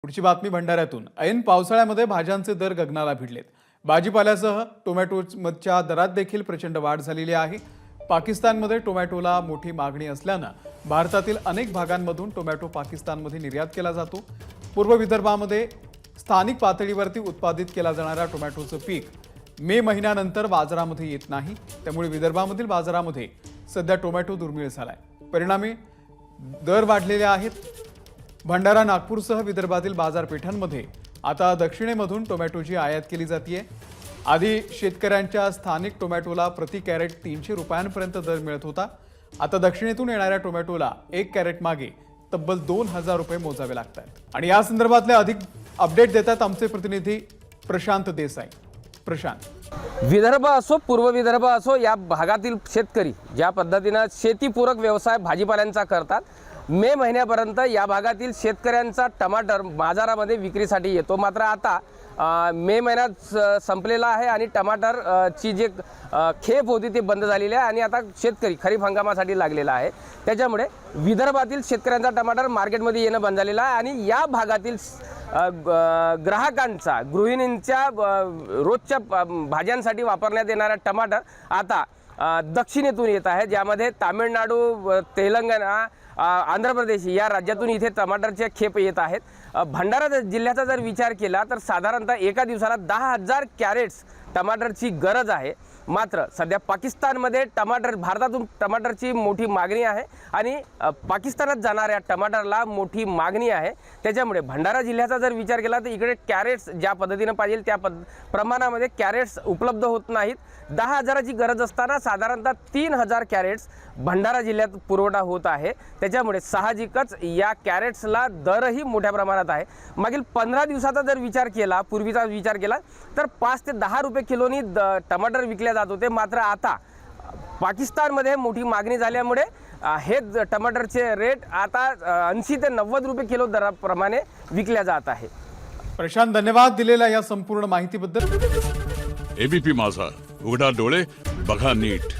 पुढची बातमी भंडाऱ्यातून। ऐन पावसाळ्यामध्ये भाज्यांचे दर गगनाला भिडलेत। भाजीपाल्यासह टोमॅटोच्या दरात देखील प्रचंड वाढ झालेली आहे। पाकिस्तानमध्ये टोमॅटोला मोठी मागणी असल्यानं भारतातील अनेक भागांमधून टोमॅटो पाकिस्तानमध्ये निर्यात केला जातो। पूर्व विदर्भामध्ये स्थानिक पातळीवरती उत्पादित केला जाणारा टोमॅटोचं पीक मे महिन्यानंतर बाजारामध्ये येत नाही, त्यामुळे विदर्भामधील बाजारामध्ये सध्या टोमॅटो दुर्मिळ झालाय। परिणामी दर वाढलेले आहेत। भंडारा नागपूरसह विदर्भातील बाजारपेठांमध्ये आता दक्षिणेमधून टोमॅटोची आयात केली जाते। आधी शेतकऱ्यांच्या स्थानिक टोमॅटोला प्रति कॅरेट 300 रुपयांपर्यंत दर मिळत होता। आता दक्षिणेतून येणाऱ्या टोमॅटोला 1 कॅरेट मागे तब्बल 2000 रुपये मोजावे लागतात। आणि या संदर्भातले अधिक अपडेट देतात आमचे प्रतिनिधी प्रशांत देसाई। प्रशांत, विदर्भ असो पूर्व विदर्भ असो या भागातील शेतकरी ज्या पद्धतीने शेतीपूरक व्यवसाय भाजीपाल्यांचा करतात, मे महिन्यापर्यंत या भागातील शेतकऱ्यांचा टमाटर बाजारामध्ये विक्रीसाठी येतो। मात्र आता मे महिन्यात संपलेला आहे आणि टमाटर ची जे खेप होती ती बंद झालेली आहे आणि आता शेतकरी खरीप हंगामासाठी लागलेला आहे। त्याच्यामुळे विदर्भातील शेतकऱ्यांचा टमाटर मार्केटमध्ये येणं बंद झालेलं आहे आणि या भागातील ग्राहकांचा गृहिणींच्या रोजच्या भाज्यांसाठी वापरण्यात येणारा टमाटर आता दक्षिणेतून येत आहे, ज्यामध्ये तामिळनाडू, तेलंगणा, आंध्र प्रदेश या राज्यातून इथे टमाटरचे खेप येत आहेत। भंडारा जिल्ह्याचा जर विचार केला तर साधारणतः एका दिवसाला 10,000 कॅरेट्स टमाटरची गरज आहे। मात्र सध्या पाकिस्तानमध्ये भारतातून टमाटरची मोठी मागणी आहे आणि पाकिस्तानात जाणाऱ्या टमाटरला मोठी मागणी आहे। त्याच्यामुळे भंडारा जिल्ह्याचा जर विचार केला तर इकडे कॅरेट्स ज्या पद्धतीने पाहिजे त्या प्रमाणामध्ये कॅरेट्स उपलब्ध होत नाहीत। 10,000ची गरज असताना साधारणतः 3,000 कॅरेट्स भंडारा जिल्ह्यात पुरवठा होत आहे। त्याच्यामुळे साहजिकच या कॅरेट्सला दरही मोठ्या प्रमाणात आहे। मागील 15 दिवसाचा जर विचार केला, पूर्वीचा विचार केला तर 5 ते 10 रुपये किलोनी टमाटर विकले जात होते। मात्र आता पाकिस्तानमध्ये मोठी मागणी झाल्यामुळे हे टमाटरचे रेट आता 80 ते 90 रुपये किलो दराप्रमाणे विकल्या जात आहे। प्रशांत, धन्यवाद दिलेल्या या संपूर्ण माहितीबद्दल। एबीपी माझा, उघडा डोळे बघा नीट।